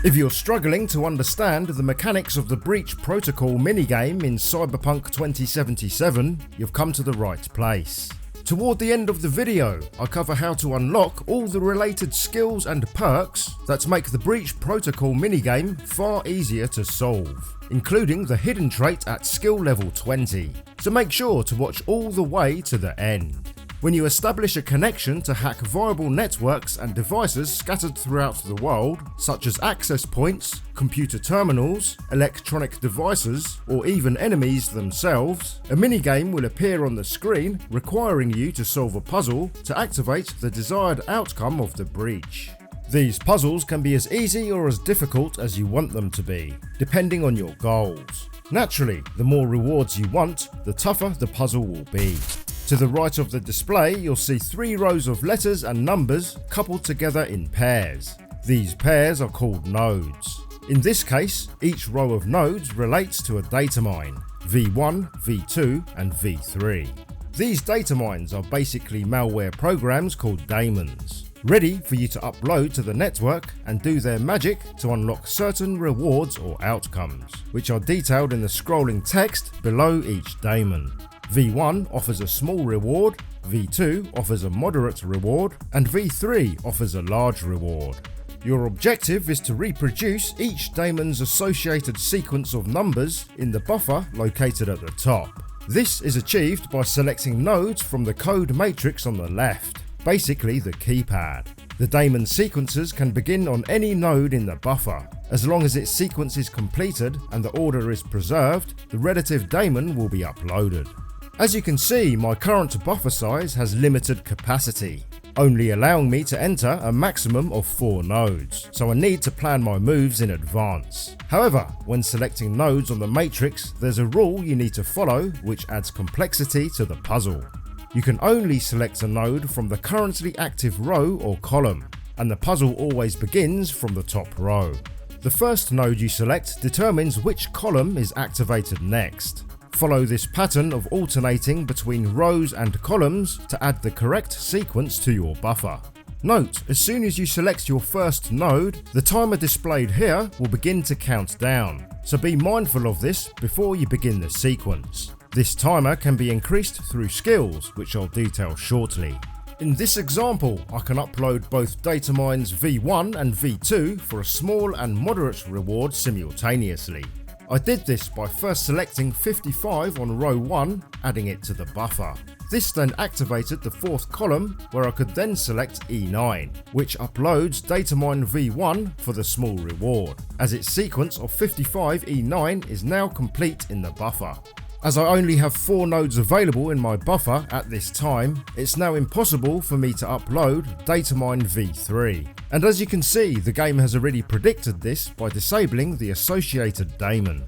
If you're struggling to understand the mechanics of the breach protocol minigame in Cyberpunk 2077, you've come to the right place. Toward the end of the video, I cover how to unlock all the related skills and perks that make the breach protocol minigame far easier to solve, including the hidden trait at skill level 20, so make sure to watch all the way to the end. When you establish a connection to hack viable networks and devices scattered throughout the world, such as access points, computer terminals, electronic devices, or even enemies themselves, a minigame will appear on the screen requiring you to solve a puzzle to activate the desired outcome of the breach. These puzzles can be as easy or as difficult as you want them to be, depending on your goals. Naturally, the more rewards you want, the tougher the puzzle will be. To the right of the display, you'll see 3 rows of letters and numbers coupled together in pairs. These pairs are called nodes. In this case, each row of nodes relates to a datamine, V1, V2, and V3. These datamines are basically malware programs called Daemons, ready for you to upload to the network and do their magic to unlock certain rewards or outcomes, which are detailed in the scrolling text below each daemon. V1 offers a small reward, V2 offers a moderate reward, and V3 offers a large reward. Your objective is to reproduce each daemon's associated sequence of numbers in the buffer located at the top. This is achieved by selecting nodes from the code matrix on the left, basically the keypad. The daemon sequences can begin on any node in the buffer. As long as its sequence is completed and the order is preserved, the relative daemon will be uploaded. As you can see, my current buffer size has limited capacity, only allowing me to enter a maximum of 4 nodes, so I need to plan my moves in advance. However, when selecting nodes on the matrix, there's a rule you need to follow which adds complexity to the puzzle. You can only select a node from the currently active row or column, and the puzzle always begins from the top row. The first node you select determines which column is activated next. Follow this pattern of alternating between rows and columns to add the correct sequence to your buffer. Note, as soon as you select your first node, the timer displayed here will begin to count down, so be mindful of this before you begin the sequence. This timer can be increased through skills, which I'll detail shortly. In this example, I can upload both datamines V1 and V2 for a small and moderate reward simultaneously. I did this by first selecting 55 on row 1, adding it to the buffer. This then activated the 4th column where I could then select E9, which uploads datamine V1 for the small reward, as its sequence of 55 E9 is now complete in the buffer. As I only have 4 nodes available in my buffer at this time, it's now impossible for me to upload datamine V3. And as you can see, the game has already predicted this by disabling the associated daemon.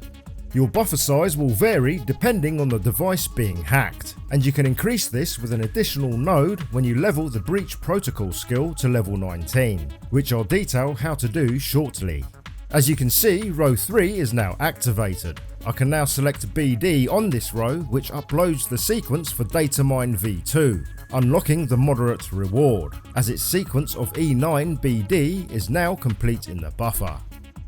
Your buffer size will vary depending on the device being hacked, and you can increase this with an additional node when you level the breach protocol skill to level 19, which I'll detail how to do shortly. As you can see, row 3 is now activated. I can now select BD on this row, which uploads the sequence for datamine V2, unlocking the moderate reward, as its sequence of E9 BD is now complete in the buffer.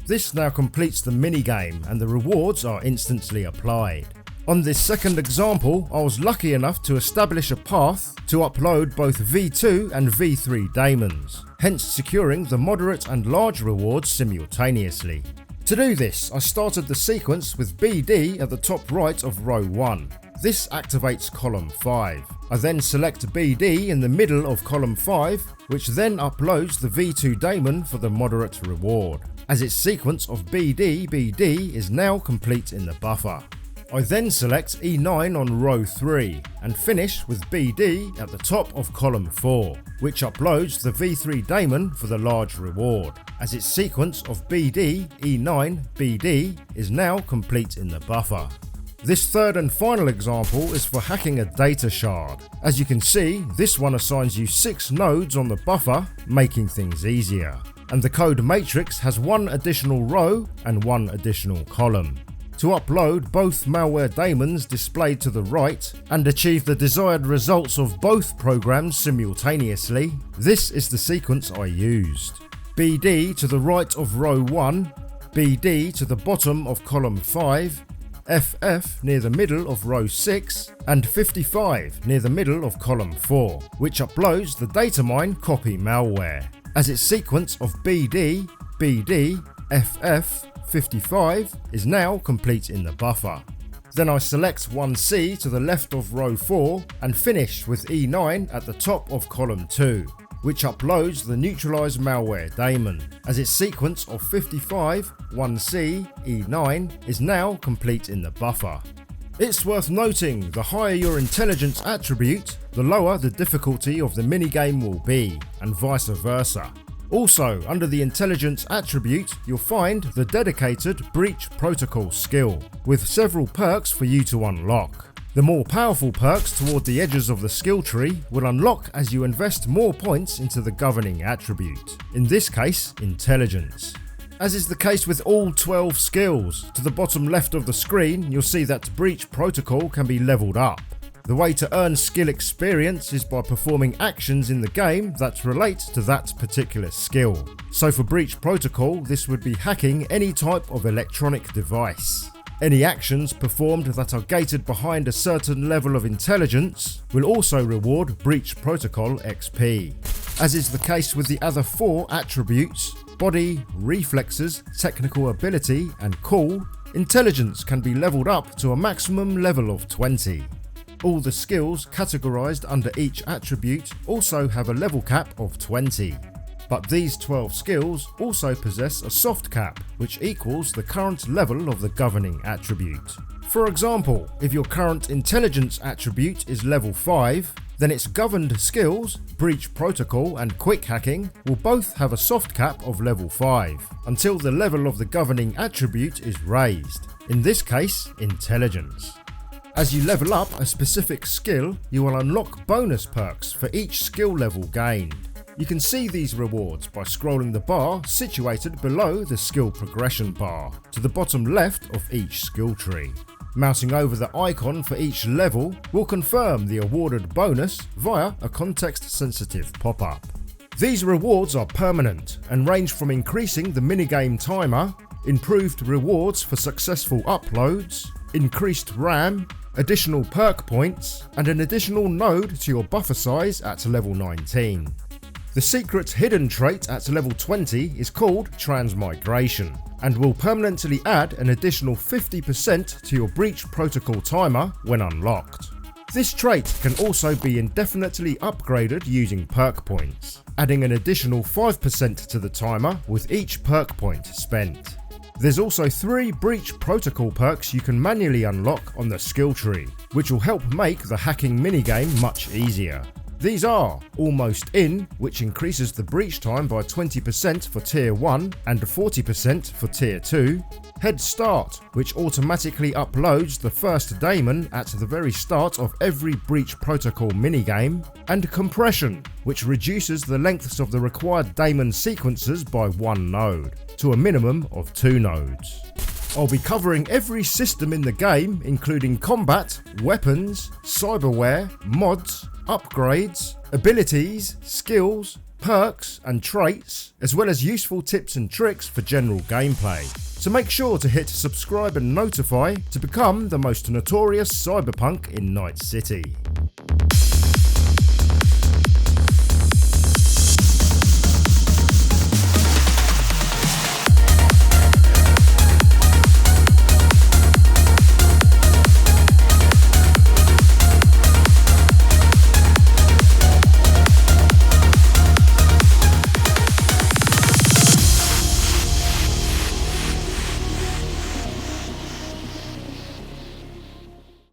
This now completes the minigame and the rewards are instantly applied. On this second example, I was lucky enough to establish a path to upload both V2 and V3 daemons, hence securing the moderate and large rewards simultaneously. To do this, I started the sequence with BD at the top right of row 1. This activates column 5. I then select BD in the middle of column 5, which then uploads the V2 daemon for the moderate reward, as its sequence of BD is now complete in the buffer. I then select E9 on row 3 and finish with BD at the top of column 4, which uploads the V3 daemon for the large reward, as its sequence of BD, E9, BD is now complete in the buffer. This third and final example is for hacking a data shard. As you can see, this one assigns you 6 nodes on the buffer, making things easier. And the code matrix has 1 additional row and 1 additional column. To upload both malware daemons displayed to the right and achieve the desired results of both programs simultaneously, this is the sequence I used. BD to the right of row 1, BD to the bottom of column 5, FF near the middle of row 6, and 55 near the middle of column 4, which uploads the Datamine copy malware, as its sequence of BD, BD, FF, 55 is now complete in the buffer. Then I select 1C to the left of row 4 and finish with E9 at the top of column 2, which uploads the neutralized malware daemon, as its sequence of 55, 1C, E9 is now complete in the buffer. It's worth noting, the higher your intelligence attribute, the lower the difficulty of the minigame will be, and vice versa. Also, under the intelligence attribute, you'll find the dedicated breach protocol skill, with several perks for you to unlock. The more powerful perks toward the edges of the skill tree will unlock as you invest more points into the governing attribute, in this case, intelligence. As is the case with all 12 skills, to the bottom left of the screen you'll see that breach protocol can be leveled up. The way to earn skill experience is by performing actions in the game that relate to that particular skill. So for breach protocol, this would be hacking any type of electronic device. Any actions performed that are gated behind a certain level of intelligence will also reward breach protocol XP. As is the case with the other 4 attributes, body, reflexes, technical ability, and cool, intelligence can be leveled up to a maximum level of 20. All the skills categorized under each attribute also have a level cap of 20. But these 12 skills also possess a soft cap, which equals the current level of the governing attribute. For example, if your current intelligence attribute is level 5, then its governed skills, breach protocol and quick hacking, will both have a soft cap of level 5, until the level of the governing attribute is raised, in this case, intelligence. As you level up a specific skill, you will unlock bonus perks for each skill level gained. You can see these rewards by scrolling the bar situated below the skill progression bar to the bottom left of each skill tree. Mousing over the icon for each level will confirm the awarded bonus via a context-sensitive pop-up. These rewards are permanent and range from increasing the minigame timer, improved rewards for successful uploads, increased RAM, additional perk points, and an additional node to your buffer size at level 19. The secret hidden trait at level 20 is called Transmigration, and will permanently add an additional 50% to your breach protocol timer when unlocked. This trait can also be indefinitely upgraded using perk points, adding an additional 5% to the timer with each perk point spent. There's also 3 breach protocol perks you can manually unlock on the skill tree, which will help make the hacking minigame much easier. These are Almost In, which increases the breach time by 20% for Tier 1 and 40% for Tier 2, Head Start, which automatically uploads the first daemon at the very start of every breach protocol minigame, and Compression, which reduces the lengths of the required daemon sequences by 1 node, to a minimum of 2 nodes. I'll be covering every system in the game, including combat, weapons, cyberware, mods, upgrades, abilities, skills, perks and traits, as well as useful tips and tricks for general gameplay. So make sure to hit subscribe and notify to become the most notorious cyberpunk in Night City.